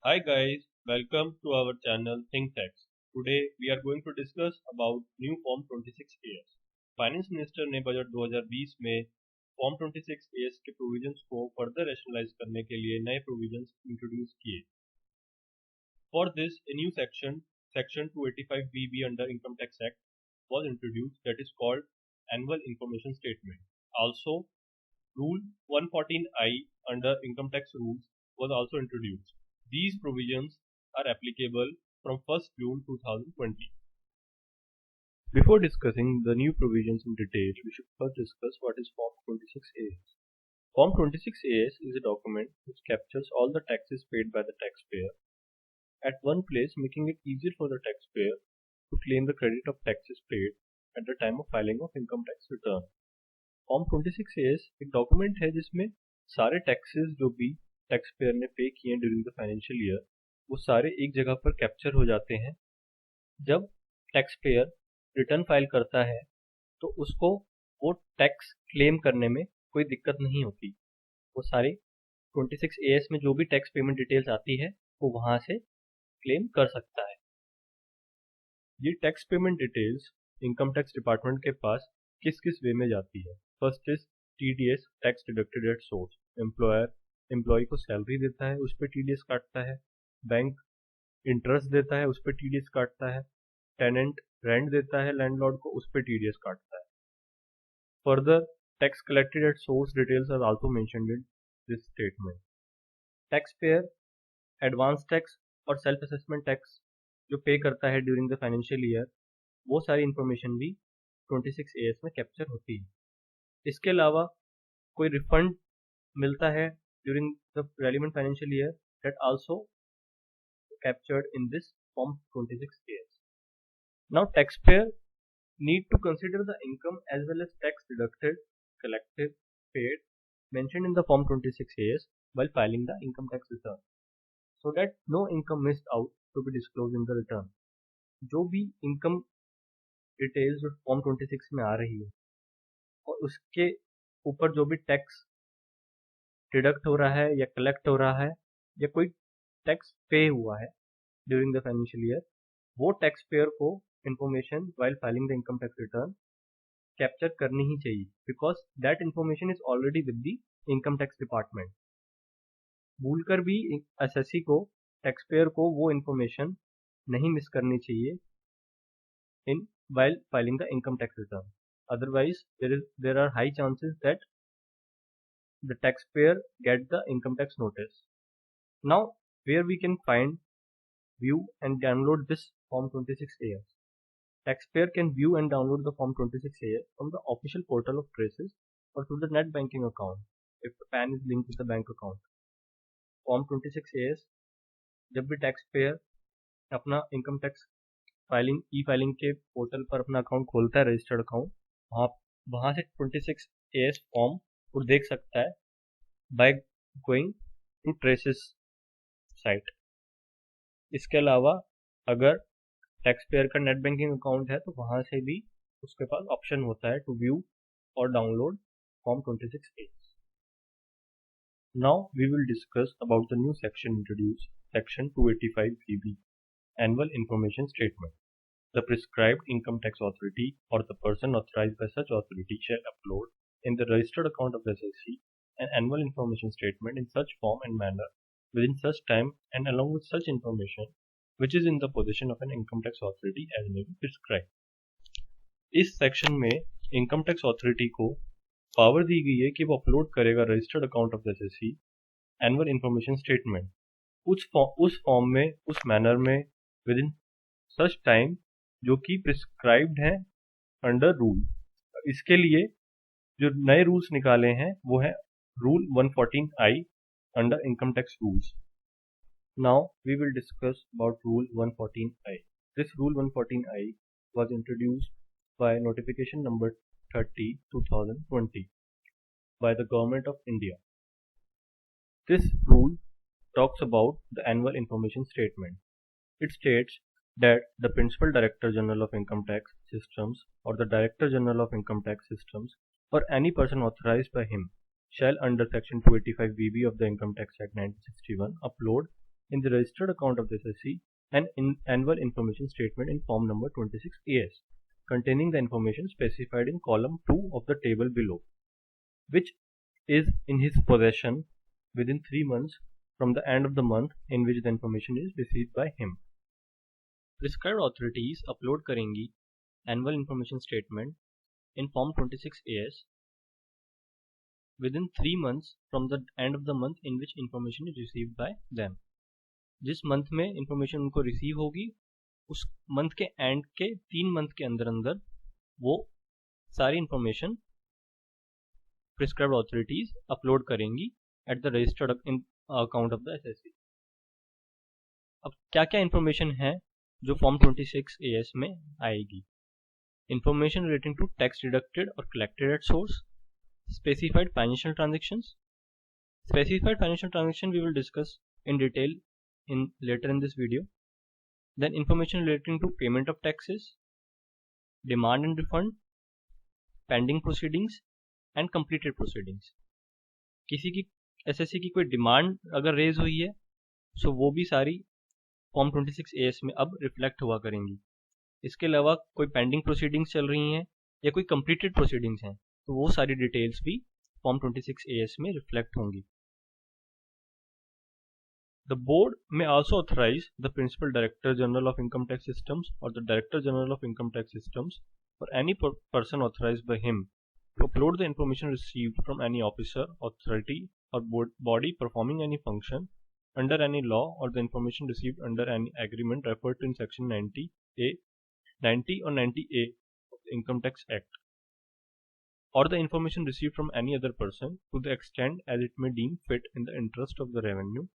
Hi guys, welcome to our channel ThinkTax. Today we are going to discuss about new Form 26AS. Finance minister ने budget 2020 में form 26AS के provisions को further rationalise करने के लिए नए provisions introduce किए. For this, a new section 285BB under Income Tax Act was introduced that is called Annual Information Statement. Also, Rule 114I under Income Tax Rules was also introduced. These provisions are applicable from 1st June 2020. Before discussing the new provisions in detail, we should first discuss what is Form 26AS. Form 26AS is a document which captures all the taxes paid by the taxpayer at one place, making it easier for the taxpayer to claim the credit of taxes paid at the time of filing of income tax return. Form 26AS एक document है जिसमें सारे taxes जो भी tax payer ने पे किए during the financial year वो सारे एक जगह पर कैप्चर हो जाते हैं. जब टैक्स पेयर रिटर्न फाइल करता है तो उसको वो टैक्स क्लेम करने में कोई दिक्कत नहीं होती. वो सारी 26AS में जो भी टैक्स पेमेंट डिटेल्स आती है वो वहाँ से क्लेम कर सकता है. ये tax payment details income tax department के पास किस किस वे में जाती है. First is TDS, tax deducted at source. Employ को सैलरी देता है, उस पर TDS काटता है. बैंक इंटरेस्ट देता है, उस पर TDS काटता है. टेनेंट रेंट देता है लैंडलॉर्ड को, उस पर TDS काटता है. Further, tax collected at source details are also mentioned in this statement. Tax payer advance tax और सेल्फ असेसमेंट टैक्स जो पे करता है ड्यूरिंग द फाइनेंशियल ईयर, वो सारी इंफॉर्मेशन भी 26AS में कैप्चर होती है. इसके अलावा कोई रिफंड मिलता है during the relevant financial year that also captured in this Form 26AS. Now, taxpayer need to consider the income as well as tax deducted, collected, paid mentioned in the Form 26AS while filing the income tax return, so that no income missed out to be disclosed in the return. जो भी income details जो Form 26 में आ रही है और उसके ऊपर जो भी टैक्स डिडक्ट हो रहा है या कलेक्ट हो रहा है या कोई टैक्स पे हुआ है ड्यूरिंग द फाइनेंशियल ईयर, वो टैक्स पेयर को information while filing the income tax return capture करनी ही चाहिए, because that information is already with the income tax department. भूलकर भी एसएससी को, टैक्स पेयर को वो इंफॉर्मेशन नहीं मिस करनी चाहिए in while filing the income tax return. Otherwise there are high chances that the taxpayer get the income tax notice. Now, where we can find, view and download this Form 26AS. Taxpayer can view and download the Form 26AS from the official portal of Traces or through the net banking account if the PAN is linked with the bank account. Form 26AS जब भी taxpayer अपना income tax filing ई-फाइलिंग के portal पर अपना account खोलता है, registered account, वहाँ से 26AS फॉर्म को देख सकता है by going to traces site. इसके अलावा अगर टैक्स पेयर का नेट बैंकिंग अकाउंट है तो वहाँ से भी उसके पास ऑप्शन होता है टू व्यू और download form 26AS. Now we will discuss about the new section introduce, section 285BB, annual information statement. The prescribed income tax authority or the person authorized by such authority shall upload in the registered account of the SSC an annual information statement in such form and manner within such time and along with such information which is in the possession of an income tax authority as may be prescribed. इस section में income tax authority को power दी गई है कि वो upload करेगा registered account of the SSC annual information statement उस form में, उस मैनर में, विद इन सच टाइम जो कि प्रिस्क्राइब्ड है अंडर रूल. इसके लिए जो नए रूल्स निकाले हैं वो है rule 114I under income tax rules. Now we will discuss about rule 114I. This rule 114I was introduced by notification number 30/2020 by the government of India. This rule talks about the annual information statement. It states that the Principal Director General of Income Tax Systems or the Director General of Income Tax Systems or any person authorized by him shall under section 285BB of the Income Tax Act 1961 upload in the registered account of the SSC an annual information statement in form number 26AS containing the information specified in column 2 of the table below, which is in his possession within 3 months from the end of the month in which the information is received by him. Prescribed authorities upload करेंगी annual information statement in form 26AS within 3 months from the end of the month in which information is received by them. जिस month में information उनको receive होगी उस month के and के 3 month के अंदर अंदर वो सारी information prescribed authorities upload करेंगी at the registered account of the SSC. अब क्या क्या information है जो फॉर्म 26AS में आएगी? Information relating to tax deducted or collected at source, specified financial transactions. Specified financial transaction we will discuss in detail later in this video. Then information relating to payment of taxes, demand and refund, pending proceedings and completed proceedings. किसी की SSC की कोई demand अगर raise हुई है सो वो भी सारी फॉर्म 26AS में अब रिफ्लेक्ट हुआ करेंगी. इसके अलावा कोई पेंडिंग प्रोसीडिंग्स चल रही हैं या कोई कंप्लीटेड प्रोसीडिंग्स हैं तो वो सारी डिटेल्स भी फॉर्म 26AS में रिफ्लेक्ट होंगी. The board may also authorize the Principal Director General of Income Tax Systems or the Director General of Income Tax Systems or any person authorized by him to upload the information received from any officer, authority or body performing any function under any law or the information received under any agreement referred to in section 90 or 90A of the Income Tax Act, or the information received from any other person to the extent as it may deem fit in the interest of the revenue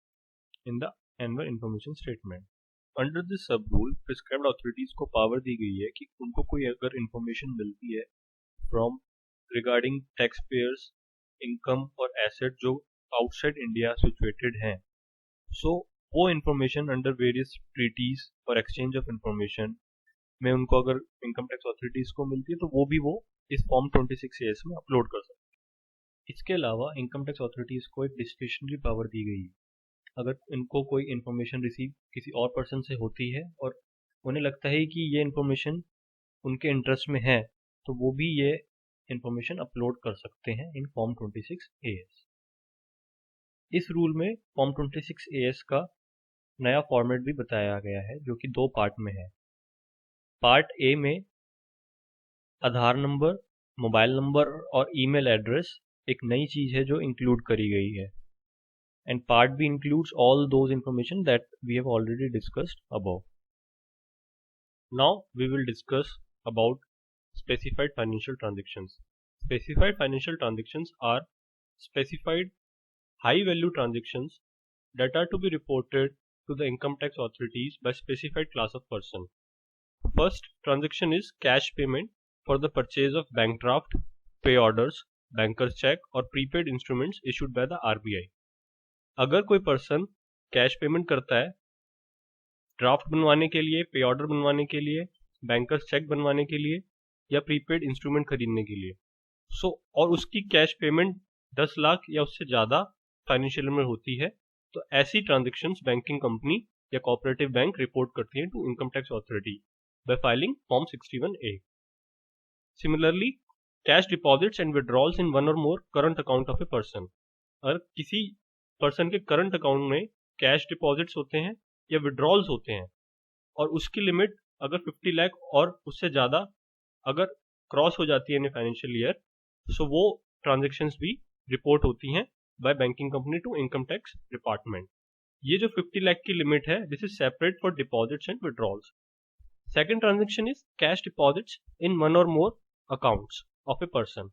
in the annual information statement. Under this sub rule, prescribed authorities को power दी गई है कि उनको कोई अगर information मिलती है from regarding taxpayers income और asset जो outside India situated हैं, so वो information under various treaties और exchange of information में उनको अगर इनकम टैक्स अथॉरिटीज को मिलती है तो वो भी वो इस फॉर्म 26AS में अपलोड कर सकते हैं. इसके अलावा इनकम टैक्स अथॉरिटीज को एक डिस्क्रिशनरी पावर दी गई है. अगर इनको कोई इन्फॉर्मेशन रिसीव किसी और पर्सन से होती है और उन्हें लगता है कि ये इन्फॉर्मेशन उनके इंटरेस्ट में है तो वो भी ये इन्फॉर्मेशन अपलोड कर सकते हैं इन फॉर्म 26AS. इस रूल में फॉर्म 26AS का नया फॉर्मेट भी बताया गया है जो कि 2 पार्ट में है. पार्ट ए में आधार नंबर, मोबाइल नंबर और ईमेल एड्रेस एक नई चीज है जो इंक्लूड करी गई है. And part B includes all those information that we have already discussed above. Now we will discuss about specified financial transactions. Specified financial transactions are specified high value transactions that are to be reported to the income tax authorities by specified class of person. First transaction is cash payment for the purchase of bank draft, pay orders, banker's check or prepaid instruments issued by the RBI. अगर कोई person cash payment करता है draft बनवाने के लिए, पे order बनवाने के लिए, बैंकर्स चेक बनवाने के लिए या प्रीपेड इंस्ट्रूमेंट खरीदने के लिए, और उसकी कैश पेमेंट 10 लाख या उससे ज़्यादा फाइनेंशियल में होती है तो ऐसी ट्रांजेक्शन्स बैंकिंग कंपनी या कोऑपरेटिव बैंक रिपोर्ट करती है to income tax authority by filing form 61A. Similarly cash deposits and withdrawals in one और more current account of a person. अगर किसी पर्सन के करंट अकाउंट में कैश डिपॉजिट्स होते हैं या विड्रॉल्स होते हैं और उसकी लिमिट अगर 50 लाख और उससे ज़्यादा अगर क्रॉस हो जाती है इन फाइनेंशियल ईयर सो वो ट्रांजेक्शन्स भी रिपोर्ट होती हैं by banking company to income tax department. ये जो 50 लाख की लिमिट है this is separate for deposits and withdrawals. Second transaction is cash deposits in one और more accounts of a person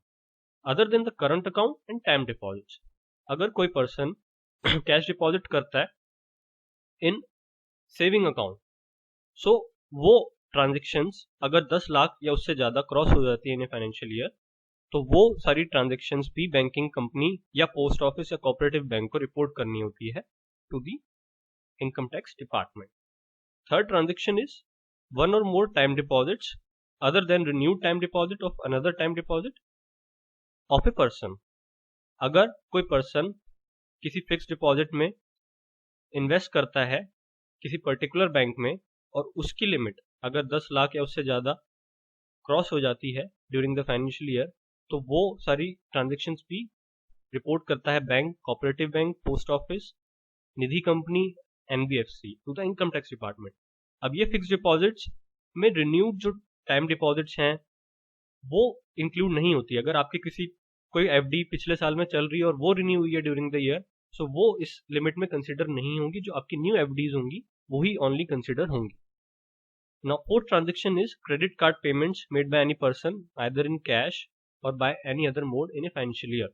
other than the current account and time deposits. अगर कोई person cash deposit करता है इन saving account so वो transactions अगर 10 लाख या उससे ज़्यादा क्रॉस हो जाती है इन फाइनेंशियल ईयर तो वो सारी ट्रांजैक्शंस भी बैंकिंग कंपनी या पोस्ट ऑफिस या कोऑपरेटिव बैंक को रिपोर्ट करनी होती है to the income tax department. Third transaction is one और more time deposits other than renewed time deposit of another time deposit of a person. अगर कोई person किसी फिक्स डिपॉजिट में इन्वेस्ट करता है किसी पर्टिकुलर बैंक में और उसकी लिमिट अगर 10 लाख या उससे ज़्यादा क्रॉस हो जाती है ड्यूरिंग द फाइनेंशियल ईयर, तो वो सारी ट्रांजेक्शन्स भी रिपोर्ट करता है bank, cooperative bank, post office, Nidhi company, NBFC to the income tax department. अब ये फिक्स डिपॉजिट्स में रिन्यूड जो टाइम डिपॉजिट्स हैं वो इंक्लूड नहीं होती। अगर आपकी किसी कोई एफडी पिछले साल में चल रही है और वो रिन्यू हुई है ड्यूरिंग द ईयर, सो वो इस लिमिट में कंसिडर नहीं होंगी। जो आपकी न्यू एफडीज होंगी वही ओनली कंसिडर होंगी। Now fourth transaction is credit card payments made by any person either in cash or by any other mode in a financial year.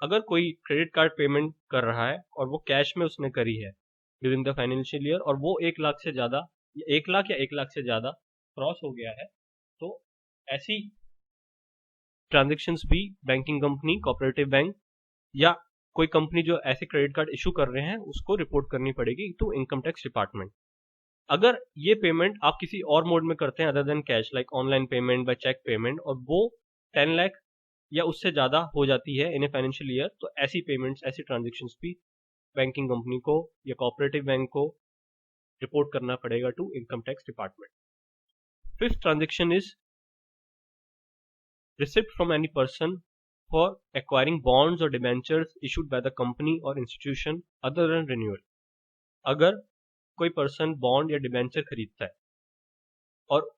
अगर कोई क्रेडिट कार्ड पेमेंट कर रहा है और वो कैश में उसने करी है ड्यूरिंग द फाइनेंशियल ईयर और वो 1 लाख से ज़्यादा, 1 लाख या 1 लाख से ज़्यादा क्रॉस हो गया है, तो ऐसी ट्रांजेक्शन्स भी बैंकिंग कंपनी, कोऑपरेटिव बैंक या कोई कंपनी जो ऐसे क्रेडिट कार्ड इशू कर रहे हैं उसको रिपोर्ट करनी पड़ेगी टू इनकम टैक्स डिपार्टमेंट। अगर ये पेमेंट आप किसी और मोड में करते हैं other than cash, like online payment, by cheque payment, और वो 10 लाख या उससे ज़्यादा हो जाती है इन ए फाइनेंशियल ईयर, तो ऐसी पेमेंट्स, ऐसी ट्रांजेक्शन्स भी बैंकिंग कंपनी को या कोऑपरेटिव बैंक को रिपोर्ट करना पड़ेगा to income tax department. Fifth transaction is receipt from any person for acquiring bonds or debentures issued by the company or institution other than renewal। अगर कोई person bond या debenture खरीदता है और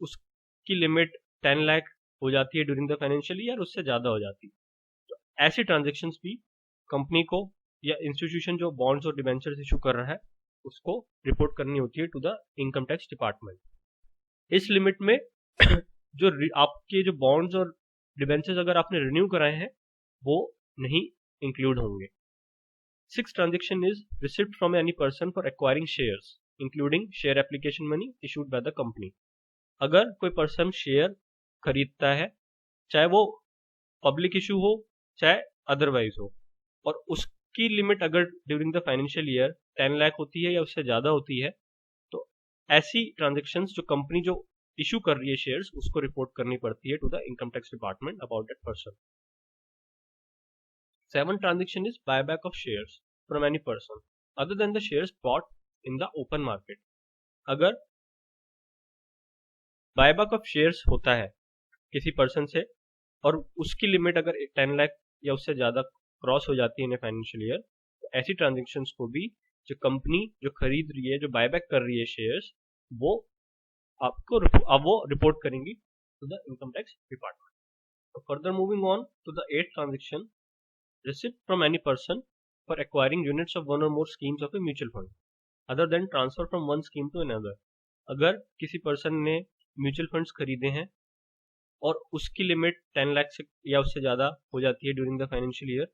उसकी लिमिट 10 लाख हो जाती है ड्यूरिंग द फाइनेंशियल ईयर, उससे ज़्यादा हो जाती है, तो ऐसी ट्रांजेक्शन्स भी कंपनी को या इंस्टीट्यूशन जो बॉन्ड्स और डिबेंचर्स इशू कर रहा है उसको रिपोर्ट करनी होती है to the income tax department. इस लिमिट में जो आपके जो बॉन्ड्स और डिबेंचर्स अगर आपने रिन्यू कराए हैं वो नहीं इंक्लूड होंगे। Six transaction is receipt from any person for acquiring shares including share application money issued by the company. अगर कोई पर्सन शेयर खरीदता है, चाहे वो पब्लिक इशू हो चाहे अदरवाइज हो, और उसकी लिमिट अगर during the financial year 10 lakh होती है या उससे ज़्यादा होती है, तो ऐसी ट्रांजेक्शन्स जो कंपनी जो इशू कर रही है शेयर्स उसको रिपोर्ट करनी पड़ती है to the income tax department about that person. 7 transaction is buyback of shares from any person other than the shares bought in the open market. अगर बायबैक ऑफ शेयर्स होता है किसी पर्सन से और उसकी लिमिट अगर 10 लाख या उससे ज़्यादा क्रॉस हो जाती है इन फाइनेंशियल ईयर, तो ऐसी ट्रांजेक्शन्स को भी जो कंपनी जो खरीद रही है, जो बायबैक कर रही है शेयर्स, वो आपको अब वो रिपोर्ट करेंगी to the income tax department. Further moving on to the 8th transaction, receipt from any person for acquiring units of one और more schemes of a mutual fund other than transfer from one scheme to another. अगर किसी person ने mutual funds खरीदे हैं और उसकी limit 10 lakh से या उससे ज़्यादा हो जाती है during the financial year,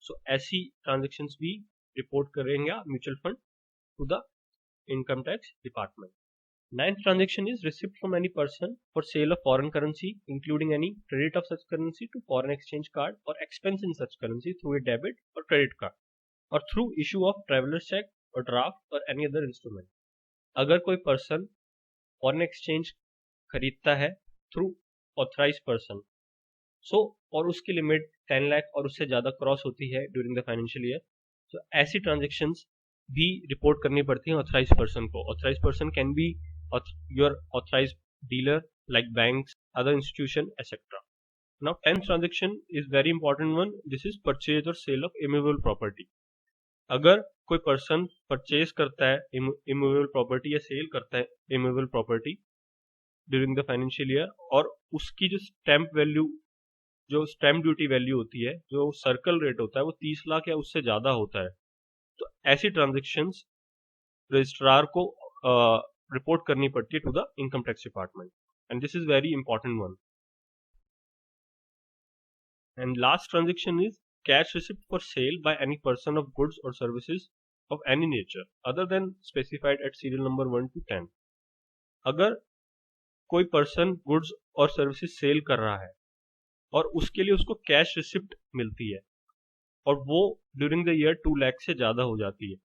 so ऐसी ट्रांजेक्शन्स भी रिपोर्ट करेंगे mutual fund to the income tax department. 9th transaction is receipt from any person for sale of foreign currency, including any credit of such currency to foreign exchange card or expense in such currency through a debit or credit card or through issue of traveler's check or draft or any other instrument। अगर कोई person foreign exchange खरीदता है through authorise person, सो और उसकी limit 10 lakh और उससे ज़्यादा cross होती है ड्यूरिंग द फाइनेंशियल ईयर, तो ऐसी ट्रांजेक्शन्स भी रिपोर्ट करनी पड़ती हैं ऑथराइज पर्सन को। Authorise person can be your authorized dealer like banks, other institution, etc. Now 10th transaction is very important one. This is purchase or sale of immovable property। अगर कोई person purchase करता है immovable property या cell करता है immovable property during the financial year और उसकी जो स्टैम्प वैल्यू, जो स्टैम्प ड्यूटी वैल्यू होती है, जो सर्कल रेट होता है वो 30 लाख या उससे ज़्यादा होता है, तो ऐसी ट्रांजेक्शन्स रजिस्ट्रार को रिपोर्ट करनी पड़ती है to the income tax department, and this is very important one. And last transaction is cash receipt for sale by any person of goods और services of any nature other than specified at serial number 1 to 10। अगर कोई person goods और services sale कर रहा है और उसके लिए उसको कैश रिसिप्ट मिलती है और वो ड्यूरिंग द ईयर 2 लाख से ज़्यादा हो जाती है,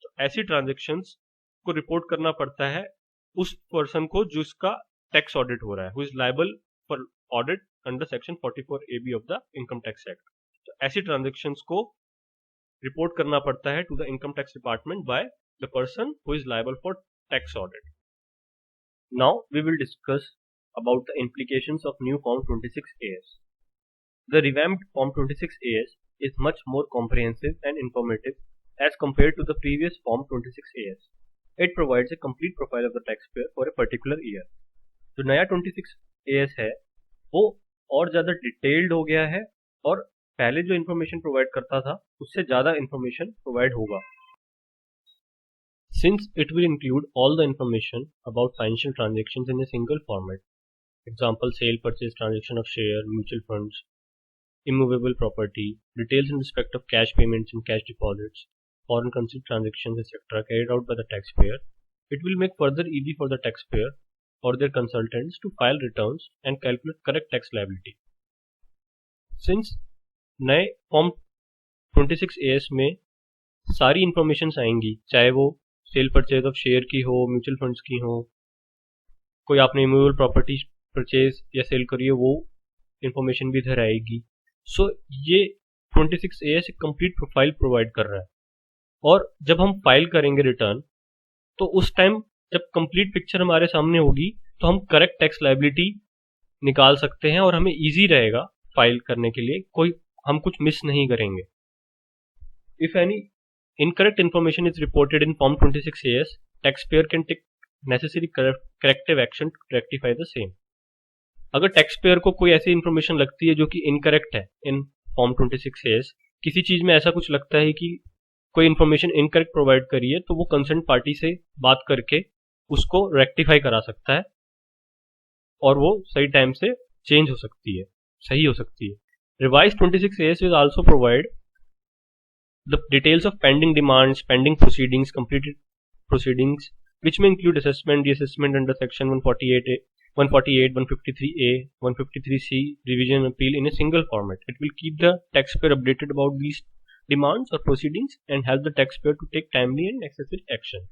तो ऐसी ट्रांजेक्शन्स को रिपोर्ट करना पड़ता है उस पर्सन को जिसका टैक्स ऑडिट हो रहा है, who is liable for audit under section 44AB of the income tax act. तो ऐसी ट्रांजेक्शन्स को रिपोर्ट करना पड़ता है to the income tax department by the person who is liable for tax audit. Now we will discuss about the implications of new Form 26AS. The revamped Form 26AS is much more comprehensive and informative as compared to the previous Form 26AS. It provides a complete profile of the taxpayer for a particular year. जो नया 26AS है वो और ज़्यादा detailed हो गया है और पहले जो इन्फॉर्मेशन प्रोवाइड करता था उससे ज़्यादा इन्फॉर्मेशन प्रोवाइड होगा. Since it will include all the information about financial transactions in a single format. Example, sale purchase transaction of share, mutual funds, immovable property, details in respect of cash payments and cash deposits, foreign currency transactions, etc. carried out by the taxpayer. It will make further easy for the taxpayer or their consultants to file returns and calculate correct tax liability. Since नए form 26AS में सारी information आएंगी, चाहे वो cell purchase of share की हो, mutual funds की हो, कोई आपने इमूवेबल प्रॉपर्टी परचेज या सेल करी है वो इंफॉर्मेशन भी इधर आएगी. सो ये 26AS एक कंप्लीट प्रोफाइल प्रोवाइड कर रहा है. और जब हम फाइल करेंगे रिटर्न तो उस टाइम जब कंप्लीट पिक्चर हमारे सामने होगी तो हम करेक्ट टैक्स लायबिलिटी निकाल सकते हैं और हमें इजी रहेगा फाइल करने के लिए, कोई हम कुछ मिस नहीं करेंगे. If any incorrect information is reported in form 26AS, taxpayer can take necessary corrective action to rectify the same. अगर टैक्स पेयर को कोई ऐसी इन्फॉर्मेशन लगती है जो कि इनकरेक्ट है इन फॉर्म 26AS, किसी चीज में ऐसा कुछ लगता है कि कोई इन्फॉर्मेशन इनकरेक्ट प्रोवाइड करी है, तो वो कंसर्न पार्टी से बात करके उसको रेक्टिफाई करा सकता है और वो सही टाइम से चेंज हो सकती है, सही हो सकती है. Revise 26AS will also provide the details of pending demands, pending proceedings, completed proceedings which may include assessment, reassessment under section 148, 153A, 153C, revision appeal in a single format. It will keep the taxpayer updated about these demands or proceedings and help the taxpayer to take timely and necessary action.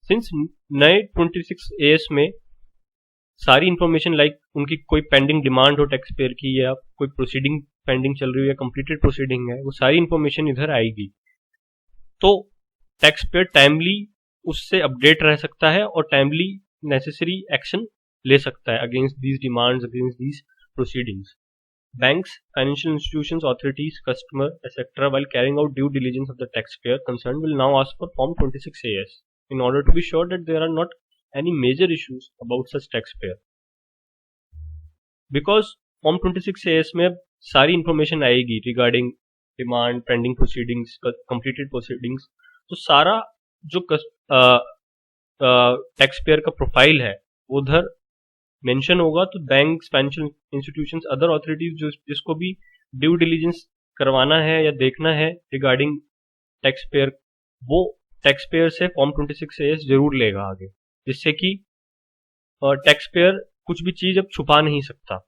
Since नए 26AS में सारी information like उनकी कोई pending demand हो tax payer की या कोई proceeding pending चल रही हो या कंप्लीटेड प्रोसीडिंग है, वो सारी इंफॉर्मेशन इधर आएगी, तो टैक्स पेयर टाइमली उससे अपडेट रह सकता है और टाइमली नेसेसरी एक्शन ले सकता है against these demands, against these proceedings. Banks, financial institutions, authorities, customer, etc. while carrying out due diligence of the taxpayer concerned will now ask for Form 26AS in order to be sure that there are not any major issues about such taxpayer. Because Form 26AS में अब सारी information आएगी regarding demand, pending proceedings, completed proceedings, तो सारा जो tax payer का profile है वो उधर मेंशन होगा. तो banks, financial institutions, other authorities जिसको भी ड्यू डिलीजेंस करवाना है या देखना है रिगार्डिंग टैक्स पेयर, वो टैक्स पेयर से फॉर्म 26AS जरूर लेगा आगे, जिससे कि टैक्स पेयर कुछ भी चीज अब छुपा नहीं सकता.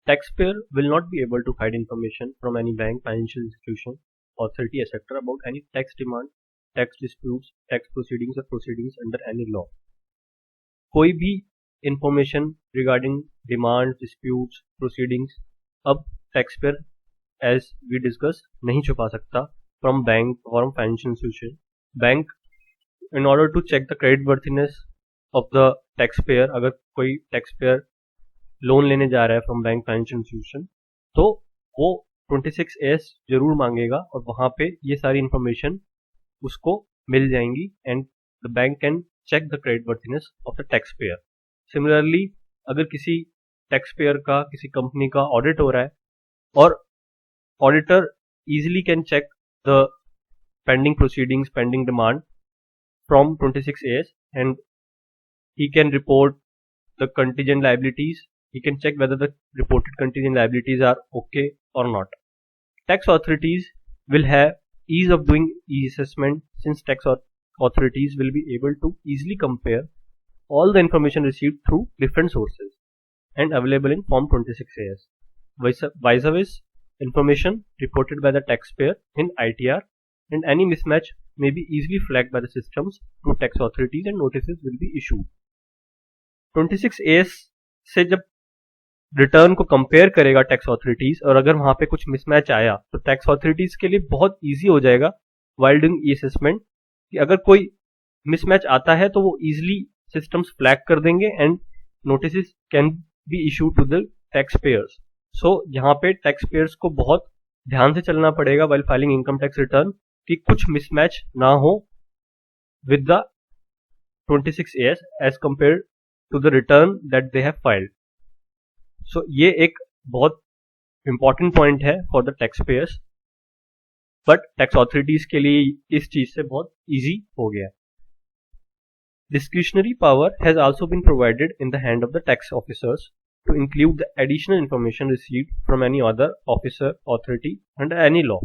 Taxpayer will not be able to hide information from any bank, financial institution, authority, etc. about any tax demand, tax disputes, tax proceedings or proceedings under any law. कोई भी information regarding demand, disputes, proceedings अब taxpayer as we discuss नहीं छुपा सकता from bank और financial institution. Bank in order to check the credit worthiness of the taxpayer, अगर कोई taxpayer loan लेने जा रहा है फ्रॉम बैंक, फाइनेंशियल इंस्टीट्यूशन, तो वो 26AS जरूर मांगेगा और वहां पे ये सारी इंफॉर्मेशन उसको मिल जाएंगी and the bank can check the creditworthiness of the taxpayer. Similarly, अगर किसी taxpayer का किसी कंपनी का ऑडिट हो रहा है और auditor easily can check the pending proceedings, pending demand from 26AS and he can report the contingent liabilities. He can check whether the reported contingent liabilities are okay or not. Tax authorities will have ease of doing e-assessment since tax authorities will be able to easily compare all the information received through different sources and available in Form 26AS. Vice versa, information reported by the taxpayer in ITR and any mismatch may be easily flagged by the systems to tax authorities and notices will be issued. 26AS से जब return को compare करेगा tax authorities, और अगर वहां पे कुछ mismatch आया तो टैक्स ऑथोरिटीज के लिए बहुत इजी हो जाएगा वाइल डूइंग ई असेसमेंट कि अगर कोई मिसमैच आता है तो वो इजिली सिस्टम्स फ्लैग कर देंगे and notice can be issue to the taxpayers. So यहाँ पे टैक्स पेयर्स को बहुत ध्यान से चलना पड़ेगा while filing income tax return कि कुछ मिसमैच ना हो with the 26 AS as compare to the return that they have filed. So ये एक बहुत इंपॉर्टेंट पॉइंट है for the taxpayers, but tax authorities के लिए इस चीज से बहुत इजी हो गया। Discretionary power has also been provided in the hand of the tax officers to include the additional information received from any other officer authority under any law.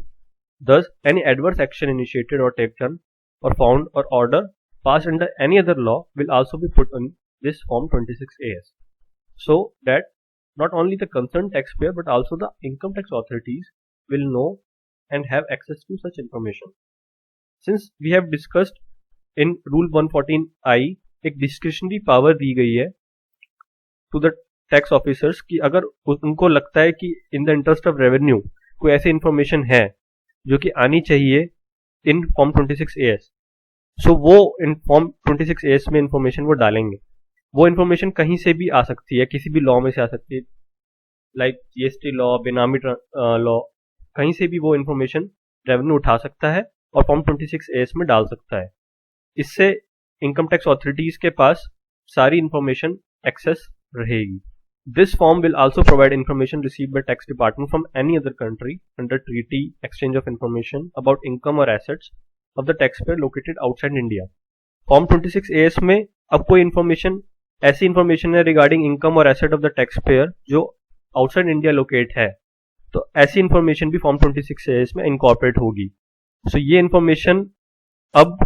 Thus, any adverse action initiated or taken or found or order passed under any other law will also be put on this Form 26 AS, so that not only the concerned taxpayer but also the income tax authorities will know and have access to such information. Since we have discussed in Rule 114I एक discretionary power दी गई है to the tax officers कि अगर उनको लगता है कि in the interest of revenue कोई ऐसी इंफॉर्मेशन है जो कि आनी चाहिए इन फॉर्म 26 AS, सो वो इन फॉर्म 26 AS में इंफॉर्मेशन वो डालेंगे। वो इंफॉर्मेशन कहीं से भी आ सकती है, किसी भी लॉ में से आ सकती है, लाइक GST लॉ, बेनामी लॉ, कहीं से भी वो इंफॉर्मेशन रेवेन्यू उठा सकता है और फॉर्म 26 AS में डाल सकता है। इससे इनकम टैक्स ऑथोरिटीज के पास सारी इंफॉर्मेशन एक्सेस रहेगी। This form will also provide information received by tax department from any other country under treaty exchange of information about income और assets of the taxpayer located outside India. Form 26 AS में अब कोई information ऐसी information है regarding income और asset of the taxpayer जो outside India locate है, तो ऐसी इंफॉर्मेशन भी फॉर्म 26 AS में इनकॉर्पोरेट होगी। सो ये इंफॉर्मेशन अब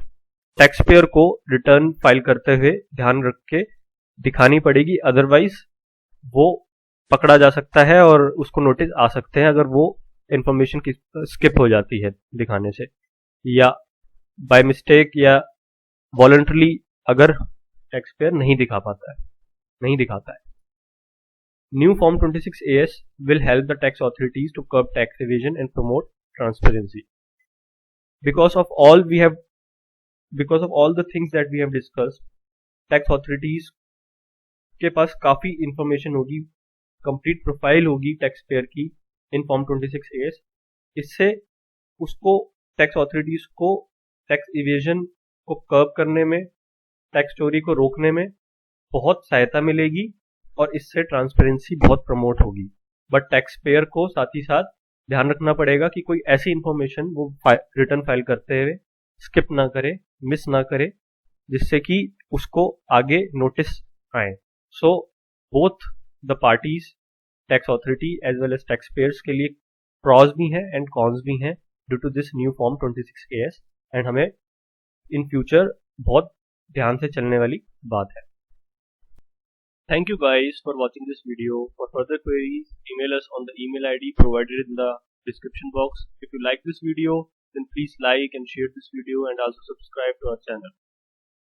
टैक्स पेयर को रिटर्न फाइल करते हुए ध्यान रख के दिखानी पड़ेगी, अदरवाइज वो पकड़ा जा सकता है और उसको नोटिस आ सकते हैं अगर वो इंफॉर्मेशन स्किप हो जाती है दिखाने से, या बाय मिस्टेक या वॉलंटरली अगर टैक्स पेयर नहीं दिखाता है। New form 26 AS will help the tax authorities to curb tax evasion and promote transparency. Because of all the things that we have discussed, tax authorities के पास काफी information होगी, complete profile होगी tax payer की in form 26 AS। इससे उसको tax authorities को tax evasion को कर्ब करने में, टैक्स चोरी को रोकने में बहुत सहायता मिलेगी और इससे ट्रांसपेरेंसी बहुत प्रमोट होगी। बट टैक्स पेयर को साथ ही साथ ध्यान रखना पड़ेगा कि कोई ऐसी इंफॉर्मेशन वो रिटर्न फाइल करते हुए स्किप ना करे, मिस ना करे, जिससे कि उसको आगे नोटिस आए। So both the parties, tax authority as well as tax payers के लिए प्रॉज भी हैं एंड कॉन्स भी हैं due to this new form 26 AS, and हमें इन फ्यूचर बहुत ध्यान से चलने वाली बात है। Thank you guys for watching this video. For further queries, email us on the email ID provided in the description box. If you like this video, then please like and share this video and also subscribe to our channel.